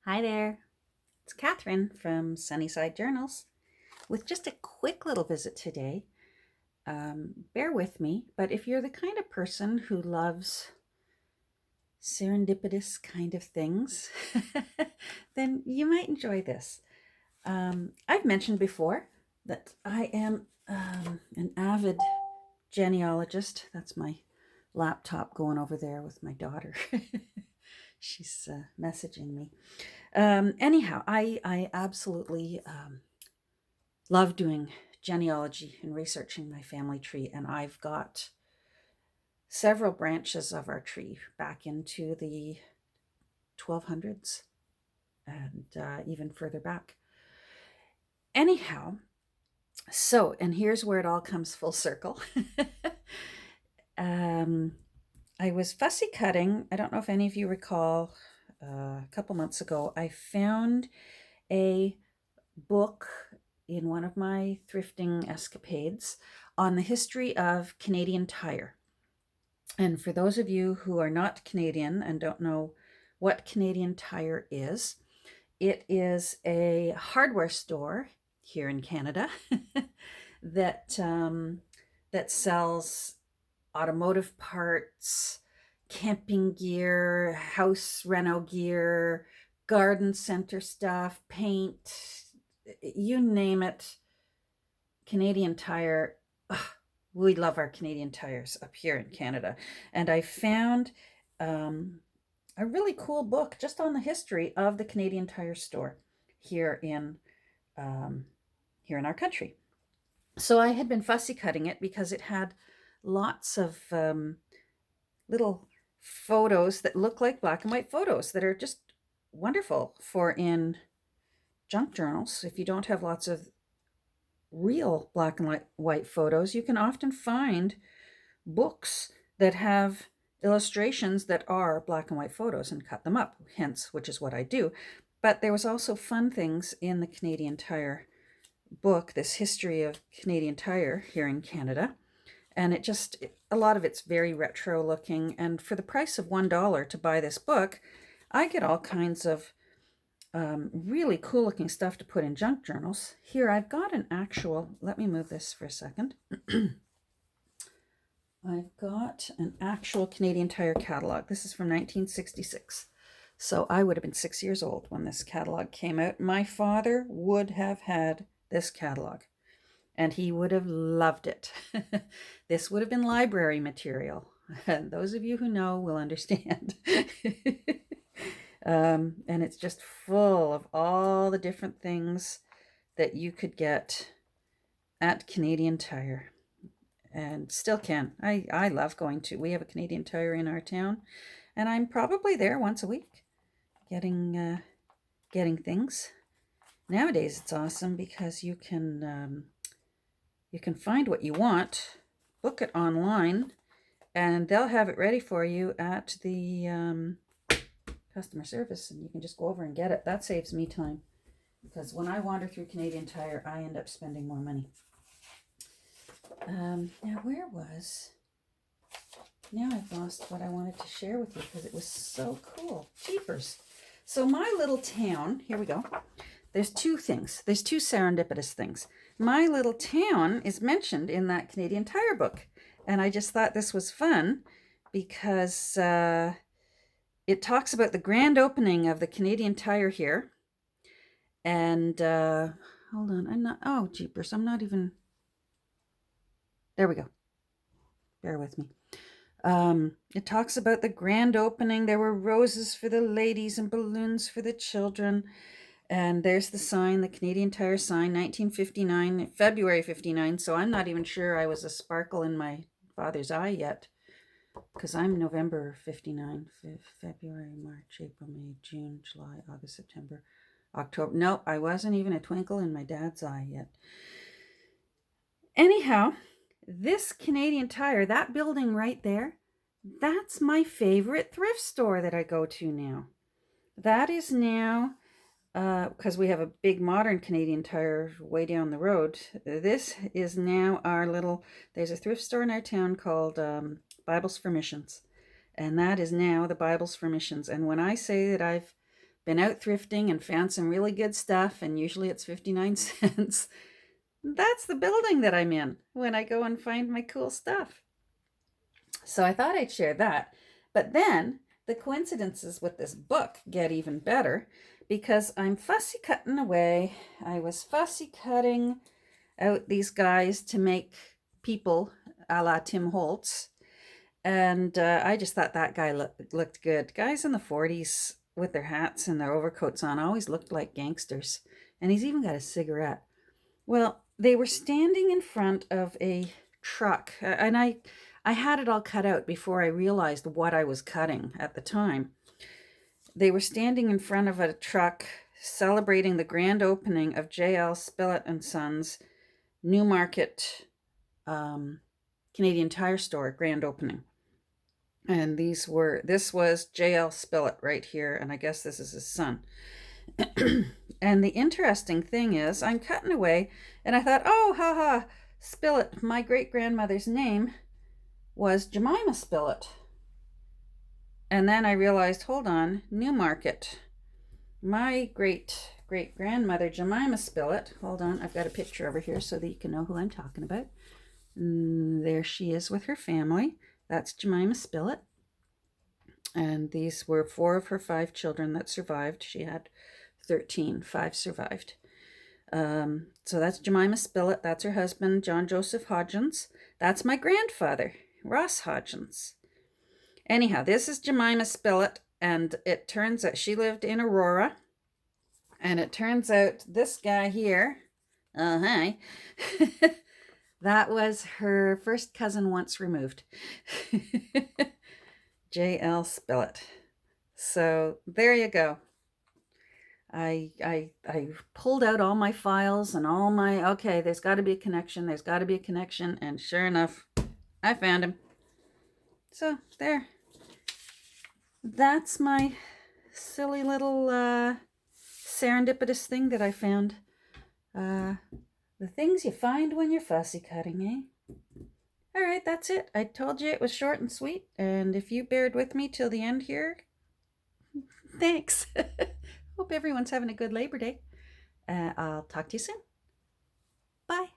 Hi there, it's Catherine from Sunnyside Journals with just a quick little visit today. Bear with me, but if you're the kind of person who loves serendipitous kind of things, then you might enjoy this. I've mentioned before that I am an avid genealogist. That's my laptop going over there with my daughter. She's messaging me. Anyhow, I absolutely love doing genealogy and researching my family tree, and I've got several branches of our tree back into the 1200s and even further back. Anyhow, and here's where it all comes full circle. um, I was fussy cutting. I don't know if any of you recall, a couple months ago, I found a book in one of my thrifting escapades on the history of Canadian Tire. And for those of you who are not Canadian and don't know what Canadian Tire is, it is a hardware store here in Canada that that sells automotive parts, camping gear, house reno gear, garden center stuff, paint, you name it. Canadian Tire. Ugh, we love our Canadian tires up here in Canada. And I found um, a really cool book just on the history of the Canadian Tire store here in um, here in our country. So I had been fussy cutting it because it had lots of little photos that look like black and white photos that are just wonderful for in junk journals. If you don't have lots of real black and white photos, you can often find books that have illustrations that are black and white photos and cut them up, hence, which is what I do. But there was also fun things in the Canadian Tire book, this history of Canadian Tire here in Canada. And a lot of it's very retro looking. And for the price of $1 to buy this book, I get all kinds of really cool looking stuff to put in junk journals. Here, I've got an actual, let me move this for a second. I've got an actual Canadian Tire catalog. This is from 1966. So I would have been 6 years old when this catalog came out. My father would have had this catalog and he would have loved it. This would have been library material. And those of you who know will understand. And it's just full of all the different things that you could get at Canadian Tire and still can. I love going to. We have a Canadian Tire in our town, and I'm probably there once a week getting things. Nowadays, it's awesome because you can find what you want, book it online, and they'll have it ready for you at the customer service, and you can just go over and get it. That saves me time because when I wander through Canadian Tire, I end up spending more money. Now I've lost what I wanted to share with you because it was so cool. Jeepers. So my little town, here we go. There's two things. There's two serendipitous things. My little town is mentioned in that Canadian Tire book. And I just thought this was fun because it talks about the grand opening of the Canadian Tire here. And hold on, oh, jeepers, I'm not even, there we go. Bear with me. It talks about the grand opening. There were roses for the ladies and balloons for the children. And there's the sign, the Canadian Tire sign, 1959, February 59. So I'm not even sure I was a sparkle in my father's eye yet, because I'm November 59, February, March, April, May, June, July, August, September, October. No, I wasn't even a twinkle in my dad's eye yet. Anyhow, this Canadian Tire, that building right there, that's my favorite thrift store that I go to now. That is now, because we have a big modern Canadian Tire way down the road, this is now there's a thrift store in our town called Bibles for Missions. And that is now the Bibles for Missions. And when I say that I've been out thrifting and found some really good stuff, and usually it's 59 cents. That's the building that I'm in when I go and find my cool stuff. So I thought I'd share that. But then the coincidences with this book get even better because I'm fussy cutting away. I was fussy cutting out these guys to make people a la Tim Holtz. And I just thought that guy looked good. Guys in the 40s with their hats and their overcoats on always looked like gangsters. And he's even got a cigarette. Well, they were standing in front of a truck, and I had it all cut out before I realized what I was cutting at the time. They were standing in front of a truck celebrating the grand opening of J.L. Spillett and Sons Newmarket Canadian Tire Store grand opening. And this was J.L. Spillett right here, and I guess this is his son. And the interesting thing is, I'm cutting away, and I thought, oh, haha, Spillett, my great-grandmother's name was Jemima Spillett. And then I realized, hold on, Newmarket. My great-great-grandmother, Jemima Spillett, hold on, I've got a picture over here so that you can know who I'm talking about. And there she is with her family. That's Jemima Spillett. And these were 4 of her 5 children that survived. She had 13, 5 survived. So that's Jemima Spillett. That's her husband, John Joseph Hodgins. That's my grandfather, Ross Hodgins. Anyhow, this is Jemima Spillett, and it turns out she lived in Aurora. And it turns out this guy here, hi, that was her first cousin once removed. J.L. Spillett. So there you go. I pulled out all my files and all my, okay, there's got to be a connection. There's got to be a connection. And sure enough, I found him. So there. That's my silly little serendipitous thing that I found. The things you find when you're fussy cutting, eh? All right, that's it. I told you it was short and sweet. And if you bared with me till the end here, thanks. Hope everyone's having a good Labor Day. I'll talk to you soon. Bye.